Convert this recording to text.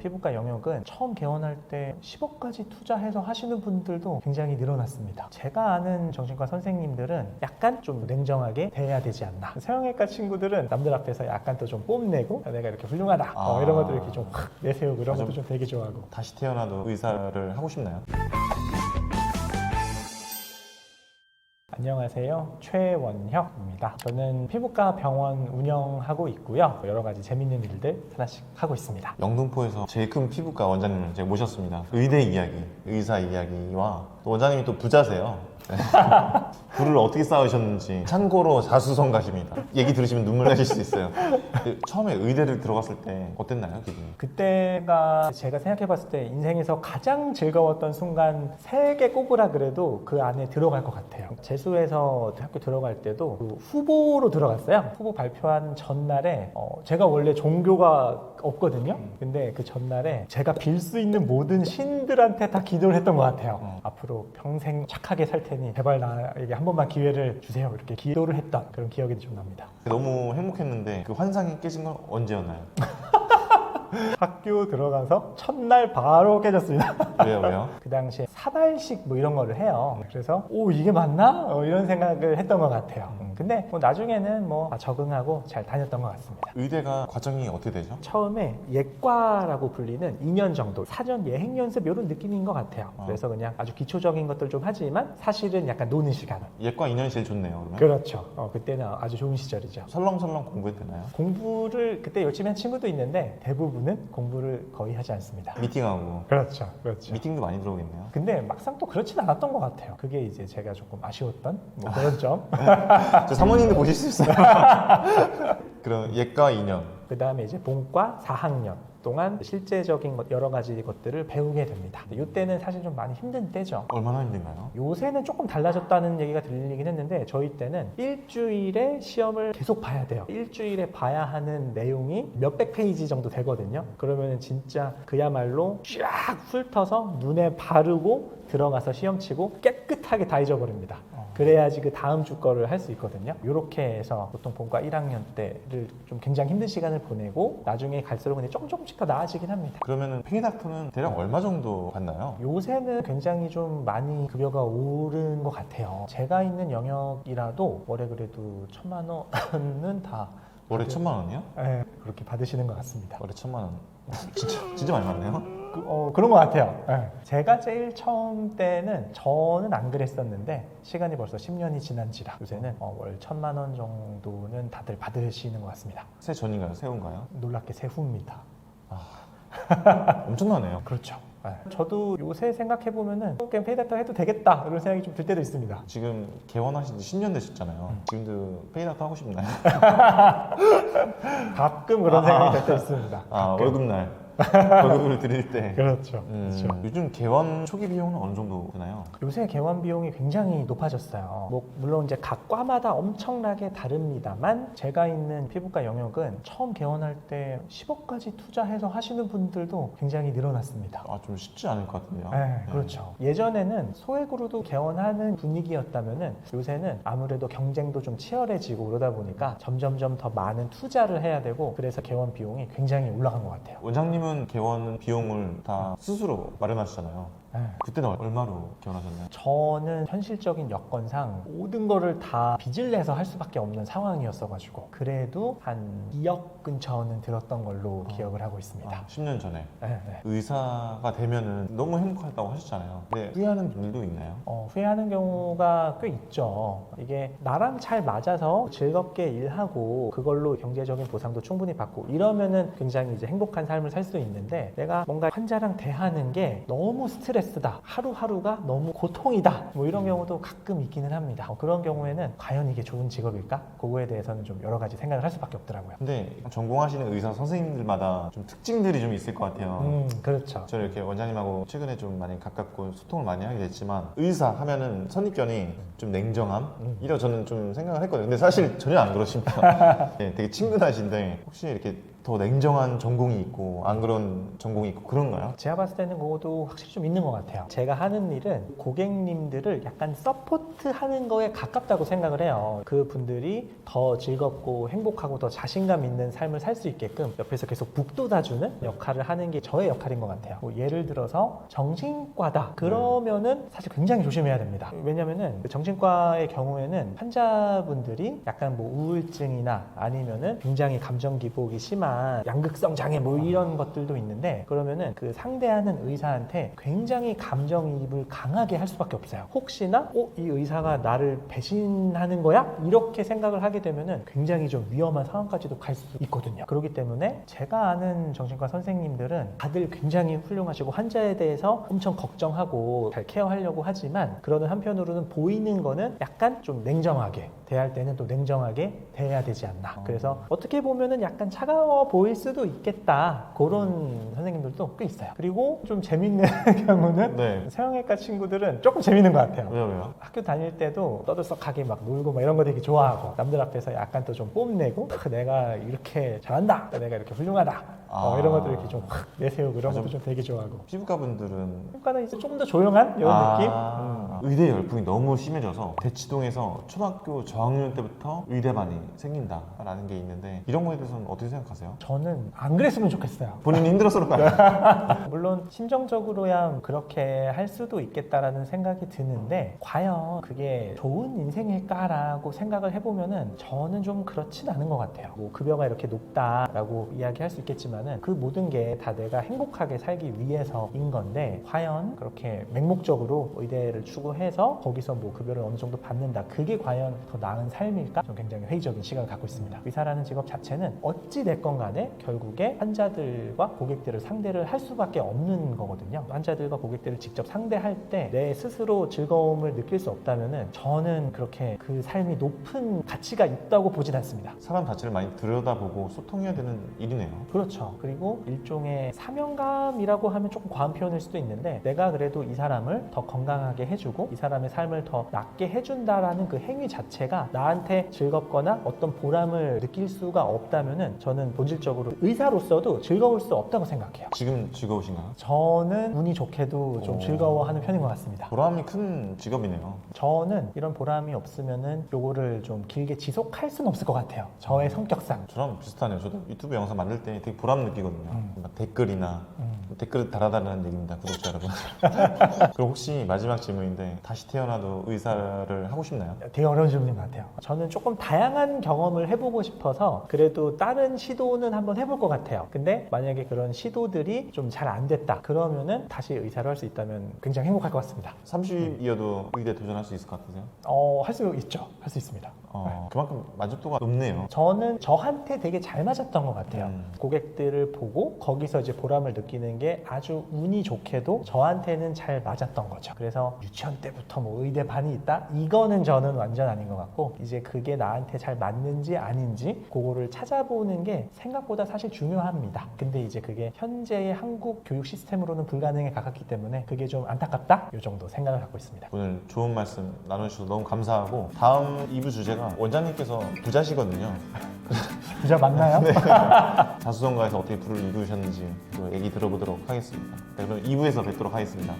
피부과 영역은 처음 개원할 때 10억까지 투자해서 하시는 분들도 굉장히 늘어났습니다. 제가 아는 정신과 선생님들은 약간 좀 냉정하게 대해야 되지 않나. 서양외과 친구들은 남들 앞에서 약간 또 좀 뽐내고 내가 이렇게 훌륭하다 이런 것들 이렇게 좀 확 내세우고 이런 것도 좀 되게 좋아하고. 다시 태어나도 의사를 하고 싶나요? 안녕하세요. 최원혁입니다. 저는 피부과 병원 운영하고 있고요. 여러 가지 재밌는 일들 하나씩 하고 있습니다. 영등포에서 제일 큰 피부과 원장님을 제가 모셨습니다. 의대 이야기, 의사 이야기와 또 원장님이 또 부자세요. 네. 부를 어떻게 쌓으셨는지 참고로 자수성가십니다. 얘기 들으시면 눈물 나실 수 있어요. 처음에 의대를 들어갔을 때 어땠나요, 기분이? 그때가 제가 생각해봤을 때 인생에서 가장 즐거웠던 순간 3개 꼽으라 그래도 그 안에 들어갈 것 같아요. 재수해서 학교 들어갈 때도 그 후보로 들어갔어요. 후보 발표한 전날에 제가 원래 종교가 없거든요. 근데 그 전날에 제가 빌 수 있는 모든 신들한테 다 기도를 했던 것 같아요. 앞으로 평생 착하게 살 테니 제발 나에게 한 번만 기회를 주세요. 이렇게 기도를 했던 그런 기억이 좀 납니다. 너무 행복했는데 그 환상이 깨진 건 언제였나요? 학교 들어가서 첫날 바로 깨졌습니다. 왜요? 그 당시에 사발식 뭐 이런 거를 해요. 그래서 오 이게 맞나? 이런 생각을 했던 것 같아요. 근데 뭐 나중에는 뭐 적응하고 잘 다녔던 것 같습니다. 의대가 과정이 어떻게 되죠? 처음에 예과라고 불리는 2년 정도 사전 예행 연습 이런 느낌인 것 같아요. 그래서 그냥 아주 기초적인 것들 좀 하지만 사실은 약간 노는 시간. 예과 2년이 제일 좋네요, 그러면? 그렇죠. 그때는 아주 좋은 시절이죠. 설렁설렁 공부했나요? 공부를 그때 열심히 한 친구도 있는데 대부분은 공부를 거의 하지 않습니다. 미팅하고. 그렇죠. 미팅도 많이 들어오겠네요. 근데 막상 또 그렇진 않았던 것 같아요. 그게 이제 제가 조금 아쉬웠던 뭐 그런 점. 저 사모님도 보실 수 있어요. 그럼 예과 2년. 그 다음에 이제 본과 4학년 동안 실제적인 여러 가지 것들을 배우게 됩니다. 이때는 사실 좀 많이 힘든 때죠. 얼마나 힘든가요? 요새는 조금 달라졌다는 얘기가 들리긴 했는데 저희 때는 일주일에 시험을 계속 봐야 돼요. 일주일에 봐야 하는 내용이 몇백 페이지 정도 되거든요. 그러면 진짜 그야말로 쫙 훑어서 눈에 바르고 들어가서 시험 치고 깨끗하게 다 잊어버립니다. 그래야지 그 다음 주 거를 할 수 있거든요. 이렇게 해서 보통 본과 1학년 때를 좀 굉장히 힘든 시간을 보내고 나중에 갈수록 근데 조금씩 더 나아지긴 합니다. 그러면은 팽이닥터는 대략 얼마 정도 받나요? 요새는 굉장히 좀 많이 급여가 오른 것 같아요. 제가 있는 영역이라도 월에 그래도 1,000만 원은 다 월에 1,000만 원이요? 네, 그렇게 받으시는 것 같습니다. 월에 1,000만 원. 진짜 많이 받네요. 그런 것 같아요. 네. 제가 제일 처음 때는 저는 안 그랬었는데 시간이 벌써 10년이 지난지라 요새는 월 1,000만 원 정도는 다들 받으시는 것 같습니다. 새 전인가요? 새 후인가요? 놀랍게 새 후입니다. 엄청나네요. 그렇죠. 네. 저도 요새 생각해보면은 그냥 페이닥터 해도 되겠다 이런 생각이 좀 들 때도 있습니다. 지금 개원하신 지 10년 되셨잖아요. 지금도 페이닥터 하고 싶나요? 가끔 그런 생각이 들 때 있습니다. 월급날. 월급을 드릴 때. 그렇죠. 그렇죠. 요즘 개원 초기 비용은 어느 정도 드나요? 요새 개원 비용이 굉장히 높아졌어요. 뭐 물론 이제 각 과마다 엄청나게 다릅니다만 제가 있는 피부과 영역은 처음 개원할 때 10억까지 투자해서 하시는 분들도 굉장히 늘어났습니다. 좀 쉽지 않을 것 같은데요. 네, 그렇죠. 예전에는 소액으로도 개원하는 분위기였다면은 요새는 아무래도 경쟁도 좀 치열해지고 그러다 보니까 점점점 더 많은 투자를 해야 되고 그래서 개원 비용이 굉장히 올라간 것 같아요. 원장님은 개원 비용을 다 스스로 마련하시잖아요. 네. 그때는 얼마로 개원하셨나요? 저는 현실적인 여건상 모든 거를 다 빚을 내서 할 수밖에 없는 상황이었어가지고 그래도 한 2억 근처는 들었던 걸로 기억을 하고 있습니다. 10년 전에. 네. 의사가 되면은 너무 행복하다고 하셨잖아요. 근데 후회하는 분들도 있나요? 후회하는 경우가 꽤 있죠. 이게 나랑 잘 맞아서 즐겁게 일하고 그걸로 경제적인 보상도 충분히 받고 이러면은 굉장히 이제 행복한 삶을 살 수 있는데 내가 뭔가 환자랑 대하는 게 너무 스트레스다. 하루하루가 너무 고통이다. 뭐 이런 경우도 가끔 있기는 합니다. 그런 경우에는 과연 이게 좋은 직업일까? 그거에 대해서는 좀 여러 가지 생각을 할 수밖에 없더라고요. 근데 전공하시는 의사 선생님들마다 좀 특징들이 좀 있을 것 같아요. 그렇죠. 저는 이렇게 원장님하고 최근에 좀 많이 가깝고 소통을 많이 하게 됐지만 의사 하면은 선입견이 좀 냉정함? 이런 저는 좀 생각을 했거든요. 근데 사실 전혀 안 그러십니다. 네, 되게 친근하신데 혹시 이렇게 더 냉정한 전공이 있고 안 그런 전공이 있고 그런가요? 제가 봤을 때는 그것도 확실히 좀 있는 것 같아요. 제가 하는 일은 고객님들을 약간 서포트하는 거에 가깝다고 생각을 해요. 그 분들이 더 즐겁고 행복하고 더 자신감 있는 삶을 살 수 있게끔 옆에서 계속 북돋아주는 역할을 하는 게 저의 역할인 것 같아요. 뭐 예를 들어서 정신과다 그러면은 사실 굉장히 조심해야 됩니다. 왜냐면은 정신과의 경우에는 환자분들이 약간 뭐 우울증이나 아니면은 굉장히 감정 기복이 심한 양극성 장애 뭐 이런 것들도 있는데, 그러면은 그 상대하는 의사한테 굉장히 감정이입을 강하게 할 수밖에 없어요. 혹시나 이 의사가 나를 배신하는 거야? 이렇게 생각을 하게 되면은 굉장히 좀 위험한 상황까지도 갈 수 있거든요. 그렇기 때문에 제가 아는 정신과 선생님들은 다들 굉장히 훌륭하시고 환자에 대해서 엄청 걱정하고 잘 케어하려고 하지만, 그러는 한편으로는 보이는 거는 약간 좀 냉정하게 대할 때는 또 냉정하게 대해야 되지 않나. 그래서 어떻게 보면은 약간 차가워 보일 수도 있겠다, 그런 선생님들도 꽤 있어요. 그리고 좀 재밌는 경우는 네. 성형외과 친구들은 조금 재밌는 것 같아요. 왜요? 학교 다닐 때도 떠들썩하게 막 놀고 막 이런 거 되게 좋아하고, 남들 앞에서 약간 또 좀 뽐내고 내가 이렇게 잘한다, 내가 이렇게 훌륭하다, 이런 것들 이렇게 좀 확 내세우고 이런 것도 좀 되게 좋아하고. 피부과 분들은 학과는 이제 조금 더 조용한 이런 느낌? 의대 열풍이 너무 심해져서 대치동에서 초등학교 저학년 때부터 의대반이 생긴다라는 게 있는데, 이런 거에 대해서는 어떻게 생각하세요? 저는 안 그랬으면 좋겠어요. 본인이 힘들어서 그런 거 아니에요? 물론 심정적으로야 그렇게 할 수도 있겠다라는 생각이 드는데, 과연 그게 좋은 인생일까라고 생각을 해보면은 저는 좀 그렇진 않은 것 같아요. 뭐 급여가 이렇게 높다라고 이야기할 수 있겠지만은 그 모든 게 다 내가 행복하게 살기 위해서인 건데, 과연 그렇게 맹목적으로 의대를 추구해서 거기서 뭐 급여를 어느 정도 받는다, 그게 과연 더 나은 삶일까? 저는 굉장히 회의적인 시각을 갖고 있습니다. 의사라는 직업 자체는 어찌 됐건 간에 결국에 환자들과 고객들을 상대를 할 수밖에 없는 거거든요. 환자들과 고객들을 직접 상대할 때 내 스스로 즐거움을 느낄 수 없다면은 저는 그렇게 그 삶이 높은 가치가 있다고 보진 않습니다. 사람 자체를 많이 들여다보고 소통해야 되는 일이네요. 그렇죠. 그리고 일종의 사명감이라고 하면 조금 과한 표현일 수도 있는데, 내가 그래도 이 사람을 더 건강하게 해주고 이 사람의 삶을 더 낫게 해준다라는 그 행위 자체가 나한테 즐겁거나 어떤 보람을 느낄 수가 없다면은 저는 본질적으로 의사로서도 즐거울 수 없다고 생각해요. 지금 즐거우신가요? 저는 운이 좋게도 좀 오. 즐거워하는 편인 것 같습니다. 보람이 큰 직업이네요. 저는 이런 보람이 없으면은 요거를 좀 길게 지속할 수는 없을 것 같아요. 저의 성격상. 저랑 비슷하네요. 저도 유튜브 영상 만들 때 되게 보람 느끼거든요. 막 댓글이나 댓글을 달아달라는 얘기입니다, 구독자 여러분. 그리고 혹시 마지막 질문인데, 다시 태어나도 의사를 하고 싶나요? 되게 어려운 질문인 것 같아요. 저는 조금 다양한 경험을 해보고 싶어서 그래도 다른 시도는 한번 해볼 것 같아요. 근데 만약에 그런 시도들이 좀 잘 안 됐다 그러면은 다시 의사를 할 수 있다면 굉장히 행복할 것 같습니다. 30이어도 의대 도전할 수 있을 것 같으세요? 할 수 있죠. 할 수 있습니다. 그만큼 만족도가 높네요. 저는 저한테 되게 잘 맞았던 것 같아요. 음. 고객들을 보고 거기서 이제 보람을 느끼는 게 아주 운이 좋게도 저한테는 잘 맞았던 거죠. 그래서 유치원 때부터 뭐 의대 반이 있다? 이거는 저는 완전 아닌 것 같고, 이제 그게 나한테 잘 맞는지 아닌지 그거를 찾아보는 게 생각보다 사실 중요합니다. 근데 이제 그게 현재의 한국 교육 시스템으로는 불가능에 가깝기 때문에 그게 좀 안타깝다? 이 정도 생각을 갖고 있습니다. 오늘 좋은 말씀 나눠주셔서 너무 감사하고, 다음 2부 주제가 원장님께서 부자시거든요. 부자 맞나요? 자수성가에서 어떻게 부를 이루셨는지 또 얘기 들어보도록 하겠습니다. 네, 그럼 2부에서 뵙도록 하겠습니다.